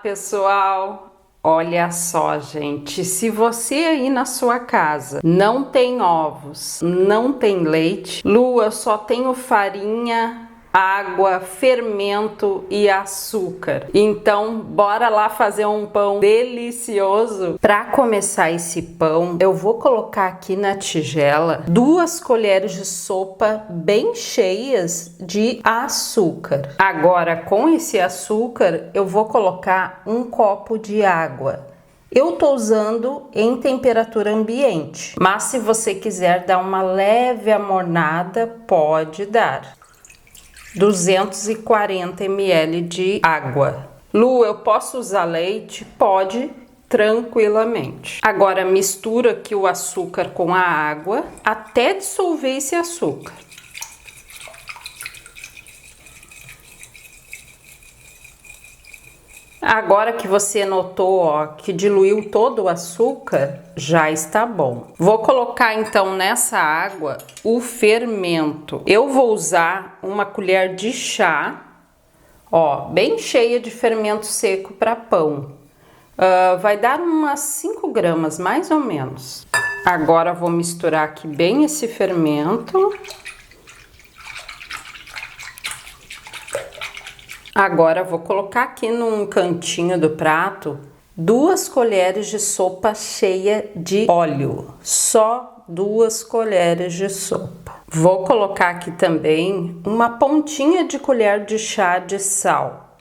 pessoal! Olha só, gente, se você aí na sua casa não tem ovos, não tem leite, Lu, eu só tenho farinha, água, fermento e açúcar. Então, bora lá fazer um pão delicioso. Para começar esse pão, eu vou colocar aqui na tigela 2 colheres de sopa bem cheias de açúcar. Agora, com esse açúcar, eu vou colocar 1 copo de água. Eu tô usando em temperatura ambiente, mas se você quiser dar uma leve amornada, pode dar. 240 ml de água. Lu, eu posso usar leite? Pode, tranquilamente. Agora mistura aqui o açúcar com a água até dissolver esse açúcar. Agora que você notou, ó, que diluiu todo o açúcar, já está bom. Vou colocar então nessa água o fermento. Eu vou usar 1 colher de chá, ó, bem cheia de fermento seco para pão. Vai dar umas 5 gramas, mais ou menos. Agora vou misturar aqui bem esse fermento. Agora vou colocar aqui num cantinho do prato 2 colheres de sopa cheia de óleo, só 2 colheres de sopa. Vou colocar aqui também uma pontinha de colher de chá de sal,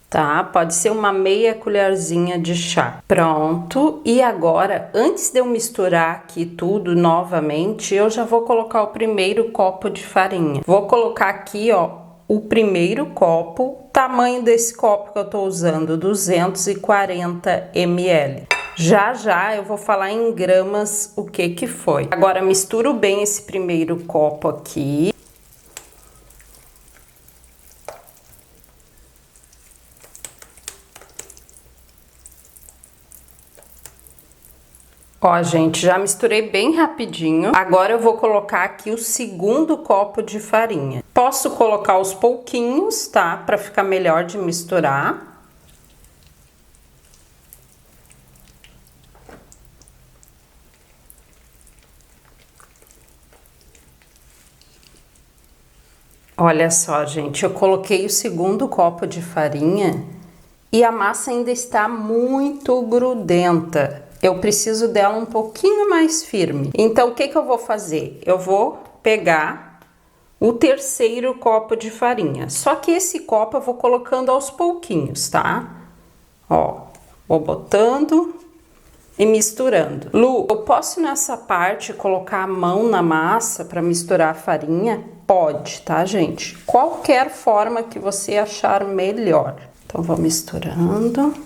tá? Pode ser uma meia colherzinha de chá. Pronto, e agora, antes de eu misturar aqui tudo novamente, eu já vou colocar o primeiro copo de farinha. Vou colocar aqui, ó, o primeiro copo, tamanho desse copo que eu tô usando, 240 ml. Já já eu vou falar em gramas o que foi. Agora misturo bem esse primeiro copo aqui. Ó, gente, já misturei bem rapidinho. Agora eu vou colocar aqui o segundo copo de farinha. Posso colocar aos pouquinhos, tá? Para ficar melhor de misturar. Olha só, gente, eu coloquei o segundo copo de farinha e a massa ainda está muito grudenta. Eu preciso dela um pouquinho mais firme. Então, o que eu vou fazer? Eu vou pegar o terceiro copo de farinha. Só que esse copo eu vou colocando aos pouquinhos, tá? Ó, vou botando e misturando. Lu, eu posso nessa parte colocar a mão na massa para misturar a farinha? Pode, tá, gente? Qualquer forma que você achar melhor. Então, vou misturando.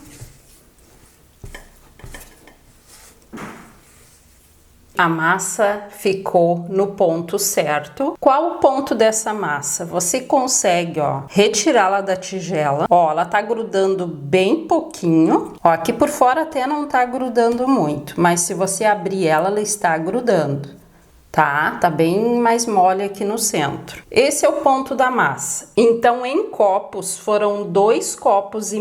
A massa ficou no ponto certo. Qual o ponto dessa massa? Você consegue, ó, retirá-la da tigela. Ó, ela tá grudando bem pouquinho. Ó, aqui por fora até não tá grudando muito, mas se você abrir ela, ela está grudando, tá? Tá bem mais mole aqui no centro. Esse é o ponto da massa. Então, em copos, foram 2,5 copos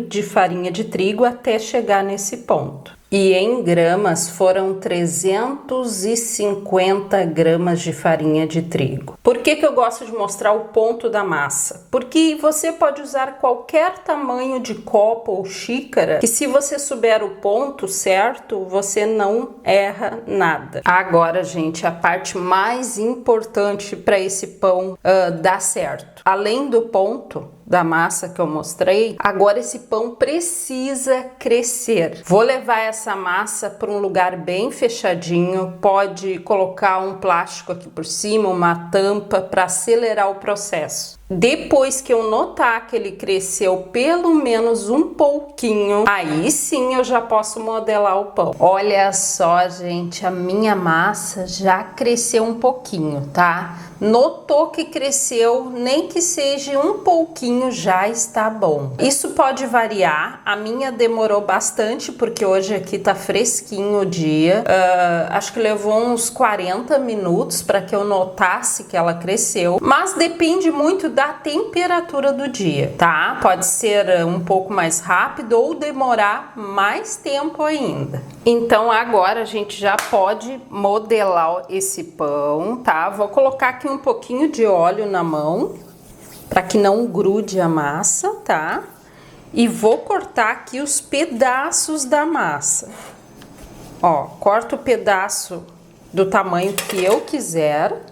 de farinha de trigo até chegar nesse ponto. E em gramas foram 350 gramas de farinha de trigo. Por que eu gosto de mostrar o ponto da massa? Porque você pode usar qualquer tamanho de copo ou xícara, que se você souber o ponto certo, você não erra nada. Agora, gente, a parte mais importante para esse pão dar certo. Além do ponto da massa que eu mostrei, agora esse pão precisa crescer. Vou levar essa massa para um lugar bem fechadinho, pode colocar um plástico aqui por cima, uma tampa para acelerar o processo. Depois que eu notar que ele cresceu pelo menos um pouquinho, aí sim eu já posso modelar o pão. Olha só, gente, a minha massa já cresceu um pouquinho, tá? Notou que cresceu, nem que seja um pouquinho, já está bom. Isso pode variar, a minha demorou bastante, porque hoje aqui tá fresquinho o dia. Acho que levou uns 40 minutos para que eu notasse que ela cresceu, mas depende muito da da temperatura do dia, tá? Pode ser um pouco mais rápido ou demorar mais tempo ainda. Então agora a gente já pode modelar esse pão, tá? Vou colocar aqui um pouquinho de óleo na mão para que não grude a massa, tá? E vou cortar aqui os pedaços da massa. Ó, corto o pedaço do tamanho que eu quiser.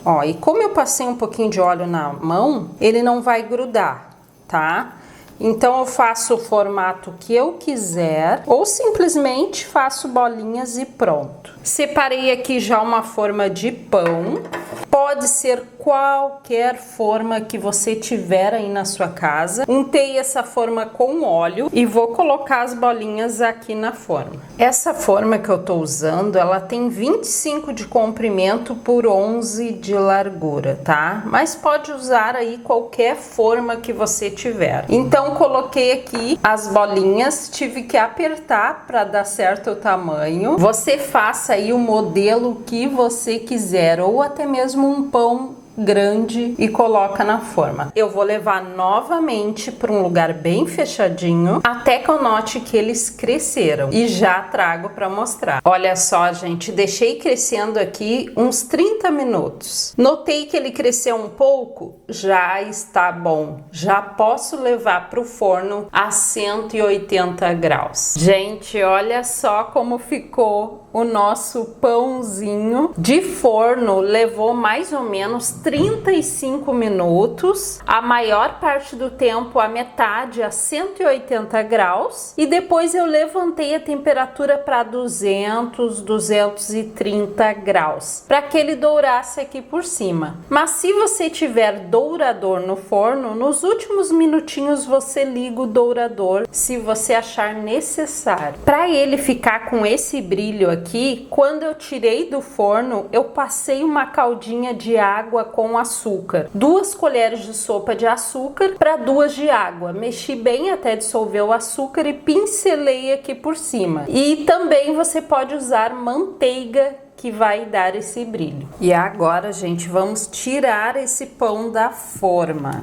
Ó, e como eu passei um pouquinho de óleo na mão, ele não vai grudar, tá? Então eu faço o formato que eu quiser ou simplesmente faço bolinhas e pronto. Separei aqui já uma forma de pão. Pode ser qualquer forma que você tiver aí na sua casa. Untei essa forma com óleo e vou colocar as bolinhas aqui na forma. Essa forma que eu tô usando, ela tem 25 de comprimento por 11 de largura, tá? Mas pode usar aí qualquer forma que você tiver. Então coloquei aqui as bolinhas, tive que apertar para dar certo o tamanho. Você faça aí o modelo que você quiser ou até mesmo um pão grande e coloca na forma. Eu vou levar novamente para um lugar bem fechadinho até que eu note que eles cresceram e já trago para mostrar. Olha só, gente, deixei crescendo aqui uns 30 minutos. Notei que ele cresceu um pouco, já está bom. Já posso levar para o forno a 180 graus. Gente, olha só como ficou o nosso pãozinho de forno. Levou mais ou menos 35 minutos, a maior parte do tempo a metade a 180 graus e depois eu levantei a temperatura para 200, 230 graus, para que ele dourasse aqui por cima. Mas se você tiver dourador no forno, nos últimos minutinhos você liga o dourador se você achar necessário. Para ele ficar com esse brilho aqui, quando eu tirei do forno, eu passei uma caldinha de água com açúcar, 2 colheres de sopa de açúcar para 2 de água. Mexi bem até dissolver o açúcar e pincelei aqui por cima. E também você pode usar manteiga, que vai dar esse brilho. E agora, gente, vamos tirar esse pão da forma.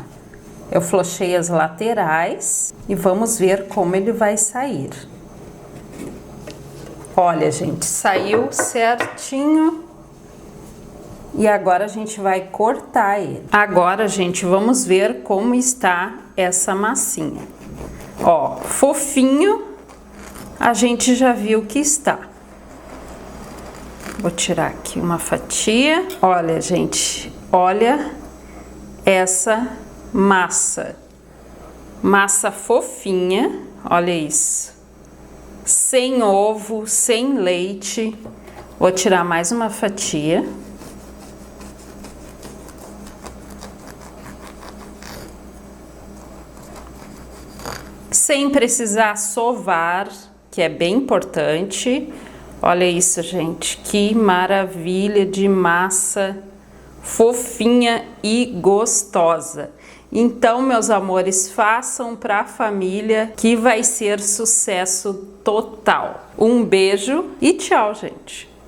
Eu flochei as laterais e vamos ver como ele vai sair. Olha, gente, saiu certinho. E agora a gente vai cortar ele. Agora, gente, vamos ver como está essa massinha. Ó, fofinho, a gente já viu que está. Vou tirar aqui uma fatia. Olha, gente, olha essa massa. Massa fofinha, olha isso. Sem ovo, sem leite. Vou tirar mais uma fatia. Sem precisar sovar, que é bem importante. Olha isso, gente, que maravilha de massa fofinha e gostosa. Então, meus amores, façam para a família que vai ser sucesso total. Um beijo e tchau, gente!